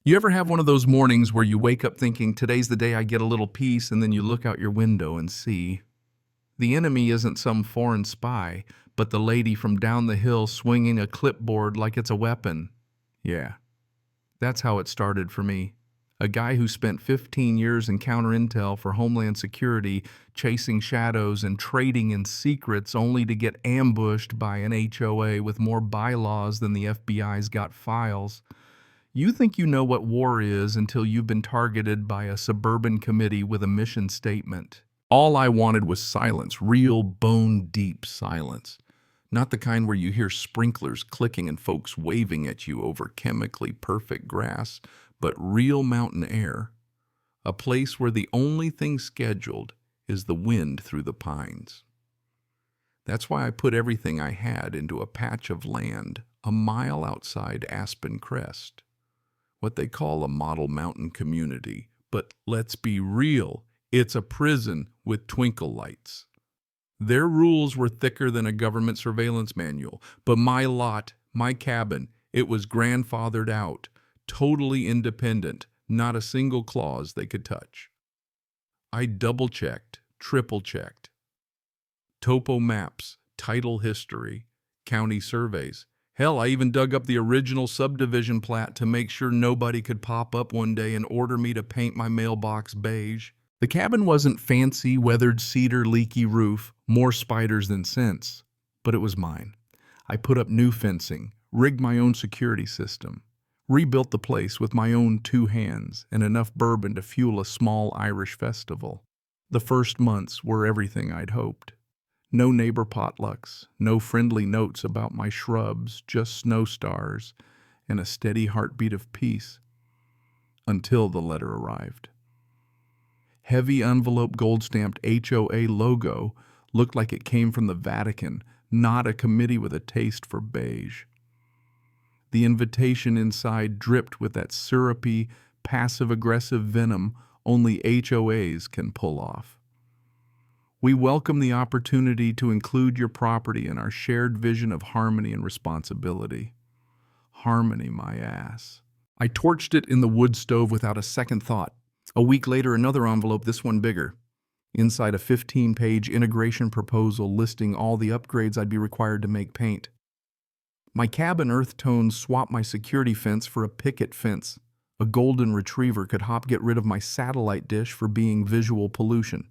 You ever have one of those mornings where you wake up thinking, today's the day I get a little peace, and then you look out your window and see the enemy isn't some foreign spy, but the lady from down the hill swinging a clipboard like it's a weapon? Yeah, that's how it started for me. A guy who spent 15 years in counterintel for Homeland Security, chasing shadows and trading in secrets only to get ambushed by an HOA with more bylaws than the FBI's got files. You think you know what war is until you've been targeted by a suburban committee with a mission statement. All I wanted was silence, real bone-deep silence. Not the kind where you hear sprinklers clicking and folks waving at you over chemically perfect grass, but real mountain air. A place where the only thing scheduled is the wind through the pines. That's why I put everything I had into a patch of land a mile outside Aspen Crest. What they call a model mountain community. But let's be real, it's a prison with twinkle lights. Their rules were thicker than a government surveillance manual, but my lot, my cabin, it was grandfathered out, totally independent, not a single clause they could touch. I double-checked, triple-checked. Topo maps, title history, county surveys. Hell, I even dug up the original subdivision plat to make sure nobody could pop up one day and order me to paint my mailbox beige. The cabin wasn't fancy, weathered cedar, leaky roof, more spiders than sense, but it was mine. I put up new fencing, rigged my own security system, rebuilt the place with my own 2 hands and enough bourbon to fuel a small Irish festival. The first months were everything I'd hoped. No neighbor potlucks, no friendly notes about my shrubs, just snow stars and a steady heartbeat of peace. Until the letter arrived. Heavy envelope gold-stamped HOA logo looked like it came from the Vatican, not a committee with a taste for beige. The invitation inside dripped with that syrupy, passive-aggressive venom only HOAs can pull off. We welcome the opportunity to include your property in our shared vision of harmony and responsibility. Harmony, my ass. I torched it in the wood stove without a second thought. A week later, another envelope, this one bigger. Inside a 15-page integration proposal listing all the upgrades I'd be required to make paint. My cabin earth tones swapped my security fence for a picket fence. A golden retriever could get rid of my satellite dish for being visual pollution.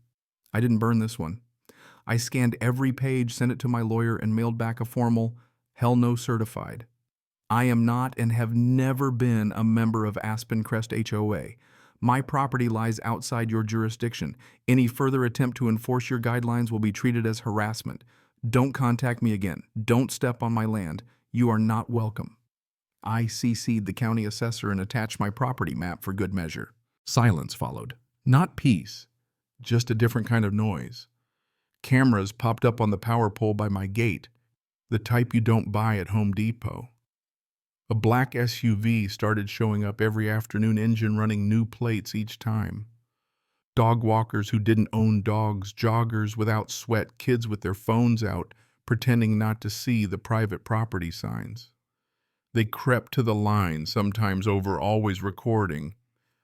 I didn't burn this one. I scanned every page, sent it to my lawyer, and mailed back a formal, hell no certified. I am not and have never been a member of Aspen Crest HOA. My property lies outside your jurisdiction. Any further attempt to enforce your guidelines will be treated as harassment. Don't contact me again. Don't step on my land. You are not welcome. I CC'd the county assessor and attached my property map for good measure. Silence followed. Not peace. Just a different kind of noise. Cameras popped up on the power pole by my gate, the type you don't buy at Home Depot. A black SUV started showing up every afternoon, engine running new plates each time. Dog walkers who didn't own dogs, joggers without sweat, kids with their phones out, pretending not to see the private property signs. They crept to the line, sometimes over, always recording.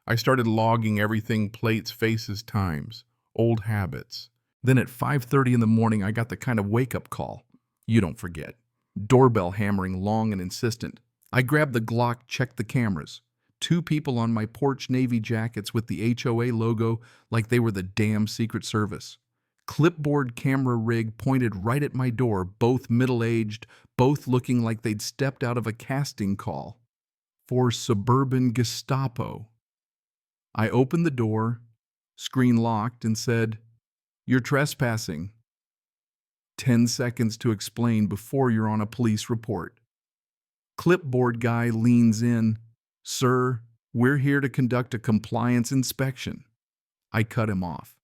I started logging everything, plates, faces, times, old habits. Then at 5:30 in the morning, I got the kind of wake-up call. You don't forget. Doorbell hammering long and insistent. I grabbed the Glock, checked the cameras. 2 people on my porch, navy jackets with the HOA logo like they were the damn Secret Service. Clipboard camera rig pointed right at my door, both middle-aged, both looking like they'd stepped out of a casting call for suburban Gestapo. I opened the door, screen locked, and said, "You're trespassing." 10 seconds to explain before you're on a police report. Clipboard guy leans in. "Sir, we're here to conduct a compliance inspection." I cut him off.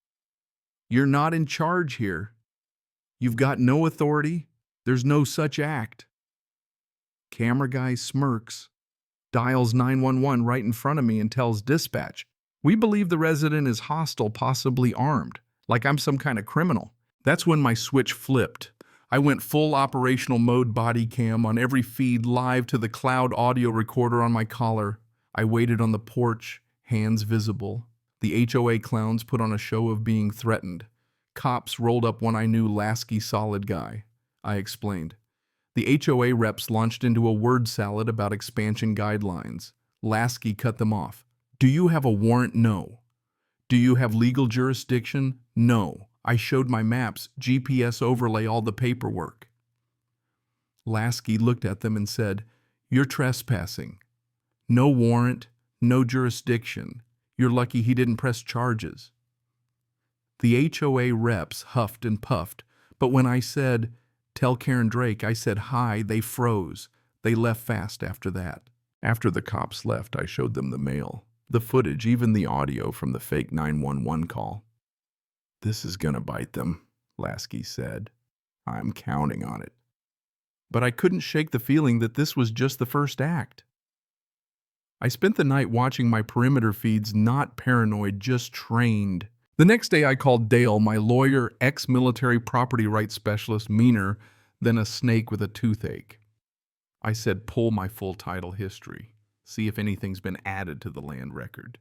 "You're not in charge here. You've got no authority. There's no such act." Camera guy smirks, dials 911 right in front of me and tells dispatch, "We believe the resident is hostile, possibly armed," like I'm some kind of criminal. That's when my switch flipped. I went full operational mode, body cam on every feed, live to the cloud audio recorder on my collar. I waited on the porch, hands visible. The HOA clowns put on a show of being threatened. Cops rolled up one I knew Lasky solid guy. I explained. The HOA reps launched into a word salad about expansion guidelines. Lasky cut them off. Do you have a warrant? No. Do you have legal jurisdiction? No. I showed my maps, GPS overlay, all the paperwork. Lasky looked at them and said, You're trespassing. No warrant, no jurisdiction. You're lucky he didn't press charges. The HOA reps huffed and puffed, but when I said, Tell Karen Drake I said hi, they froze. They left fast after that. After the cops left, I showed them the mail, the footage, even the audio from the fake 911 call. This is gonna bite them, Lasky said. I'm counting on it. But I couldn't shake the feeling that this was just the first act. I spent the night watching my perimeter feeds, not paranoid, just trained. The next day I called Dale, my lawyer, ex-military property rights specialist, meaner than a snake with a toothache. I said, pull my full title history, see if anything's been added to the land record.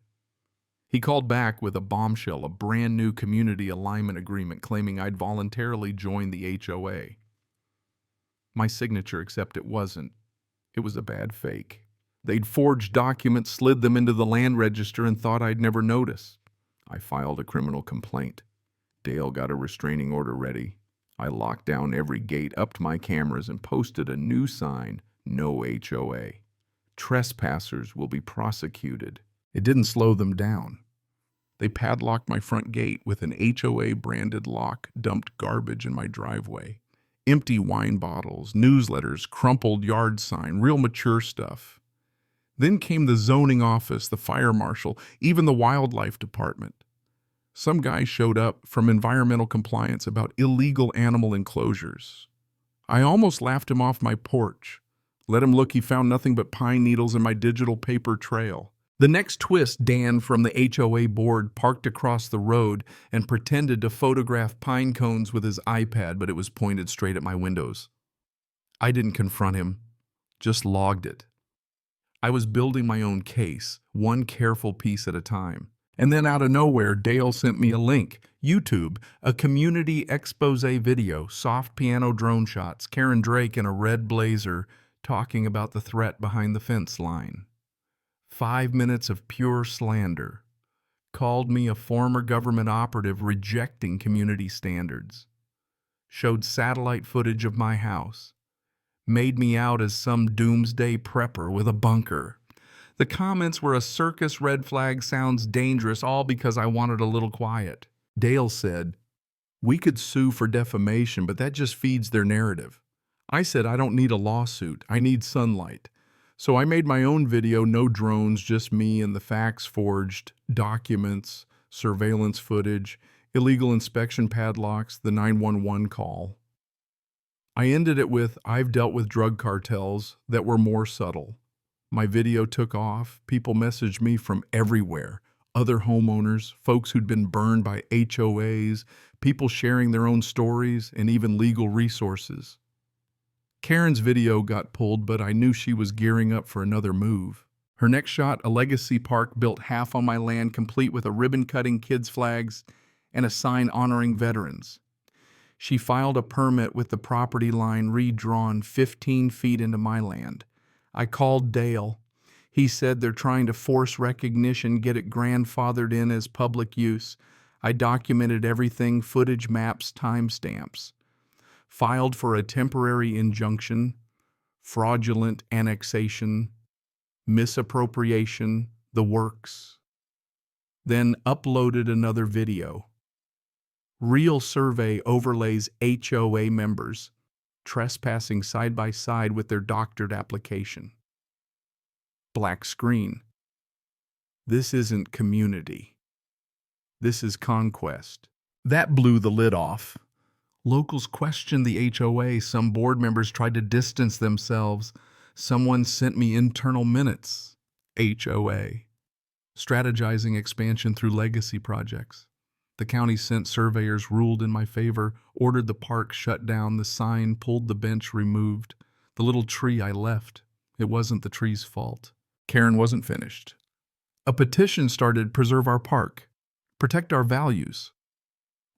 He called back with a bombshell, a brand new community alignment agreement claiming I'd voluntarily joined the HOA. My signature, except it wasn't. It was a bad fake. They'd forged documents, slid them into the land register, and thought I'd never notice. I filed a criminal complaint. Dale got a restraining order ready. I locked down every gate, upped my cameras, and posted a new sign, No HOA. Trespassers will be prosecuted. It didn't slow them down. They padlocked my front gate with an HOA-branded lock, dumped garbage in my driveway. Empty wine bottles, newsletters, crumpled yard sign, real mature stuff. Then came the zoning office, the fire marshal, even the wildlife department. Some guy showed up from environmental compliance about illegal animal enclosures. I almost laughed him off my porch. Let him look, he found nothing but pine needles in my digital paper trail. The next twist, Dan from the HOA board parked across the road and pretended to photograph pine cones with his iPad, but it was pointed straight at my windows. I didn't confront him, just logged it. I was building my own case, one careful piece at a time. And then out of nowhere, Dale sent me a link. YouTube, a community expose video, soft piano drone shots, Karen Drake in a red blazer talking about the threat behind the fence line. 5 minutes of pure slander. Called me a former government operative rejecting community standards. Showed satellite footage of my house. Made me out as some doomsday prepper with a bunker. The comments were a circus, red flag, sounds dangerous, all because I wanted a little quiet. Dale said, we could sue for defamation, but that just feeds their narrative. I said, I don't need a lawsuit. I need sunlight. So I made my own video, no drones, just me and the facts forged, documents, surveillance footage, illegal inspection padlocks, the 911 call. I ended it with, I've dealt with drug cartels that were more subtle. My video took off. People messaged me from everywhere. Other homeowners, folks who'd been burned by HOAs, people sharing their own stories, and even legal resources. Karen's video got pulled, but I knew she was gearing up for another move. Her next shot, a legacy park built half on my land, complete with a ribbon-cutting kids' flags and a sign honoring veterans. She filed a permit with the property line redrawn 15 feet into my land. I called Dale. He said they're trying to force recognition, get it grandfathered in as public use. I documented everything, footage, maps, timestamps. Filed for a temporary injunction, fraudulent annexation, misappropriation, the works. Then uploaded another video. Real survey overlays HOA members trespassing side by side with their doctored application. Black screen. This isn't community. This is conquest. That blew the lid off. Locals questioned the HOA. Some board members tried to distance themselves. Someone sent me internal minutes. HOA. Strategizing expansion through legacy projects. The county sent surveyors, ruled in my favor, ordered the park shut down, the sign, pulled the bench, removed. The little tree I left, it wasn't the tree's fault. Karen wasn't finished. A petition started to preserve our park, protect our values.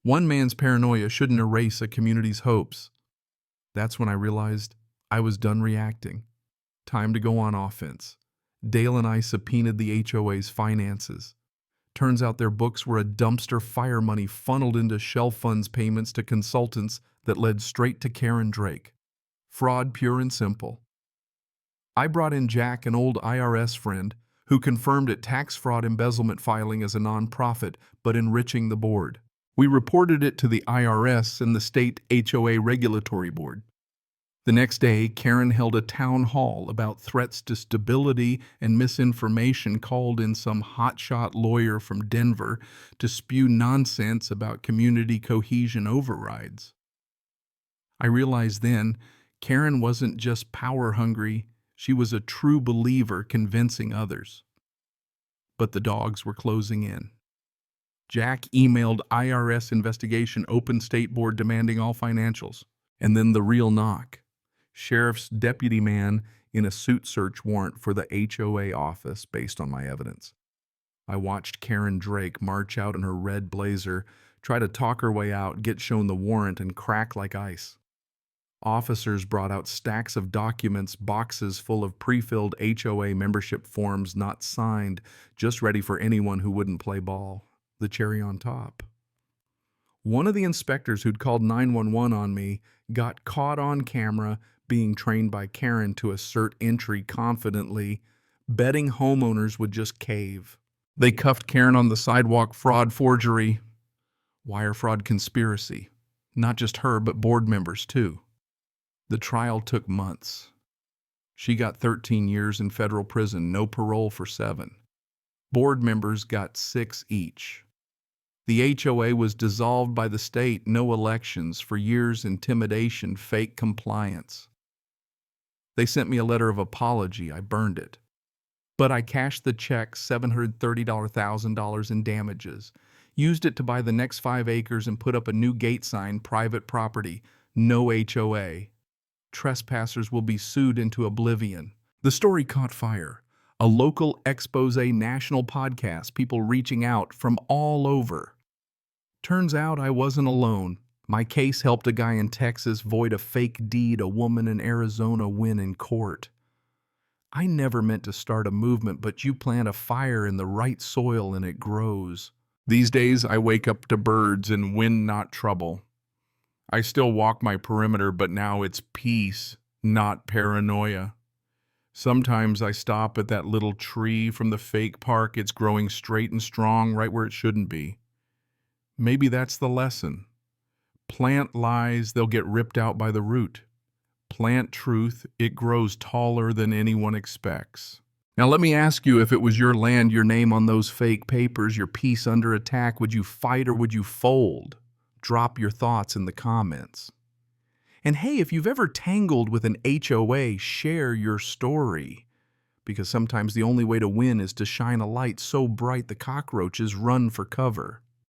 One man's paranoia shouldn't erase a community's hopes. That's when I realized I was done reacting. Time to go on offense. Dale and I subpoenaed the HOA's finances. Turns out their books were a dumpster fire money funneled into shelf funds payments to consultants that led straight to Karen Drake. Fraud pure and simple. I brought in Jack, an old IRS friend, who confirmed it tax fraud embezzlement filing as a nonprofit, but enriching the board. We reported it to the IRS and the state HOA regulatory board. The next day, Karen held a town hall about threats to stability and misinformation, called in some hotshot lawyer from Denver to spew nonsense about community cohesion overrides. I realized then Karen wasn't just power-hungry, she was a true believer convincing others. But the dogs were closing in. Jack emailed IRS investigation open state board demanding all financials. And then the real knock. Sheriff's deputy man in a suit search warrant for the HOA office based on my evidence. I watched Karen Drake march out in her red blazer, try to talk her way out, get shown the warrant, and crack like ice. Officers brought out stacks of documents, boxes full of pre-filled HOA membership forms not signed, just ready for anyone who wouldn't play ball. The cherry on top. One of the inspectors who'd called 911 on me got caught on camera being trained by Karen to assert entry confidently, betting homeowners would just cave. They cuffed Karen on the sidewalk, fraud, forgery, wire fraud conspiracy. Not just her, but board members too. The trial took months. She got 13 years in federal prison, no parole for 7. Board members got 6 each. The HOA was dissolved by the state, no elections, for years intimidation, fake compliance. They sent me a letter of apology, I burned it. But I cashed the check, $730,000 in damages, used it to buy the next 5 acres and put up a new gate sign, private property, no HOA. Trespassers will be sued into oblivion. The story caught fire. A local expose national podcast, people reaching out from all over. Turns out I wasn't alone. My case helped a guy in Texas void a fake deed, a woman in Arizona win in court. I never meant to start a movement, but you plant a fire in the right soil and it grows. These days I wake up to birds and wind, not trouble. I still walk my perimeter, but now it's peace, not paranoia. Sometimes I stop at that little tree from the fake park. It's growing straight and strong right where it shouldn't be. Maybe that's the lesson. Plant lies, they'll get ripped out by the root. Plant truth, it grows taller than anyone expects. Now let me ask you, if it was your land, your name on those fake papers, your peace under attack, would you fight or would you fold? Drop your thoughts in the comments. And hey, if you've ever tangled with an HOA, share your story. Because sometimes the only way to win is to shine a light so bright the cockroaches run for cover.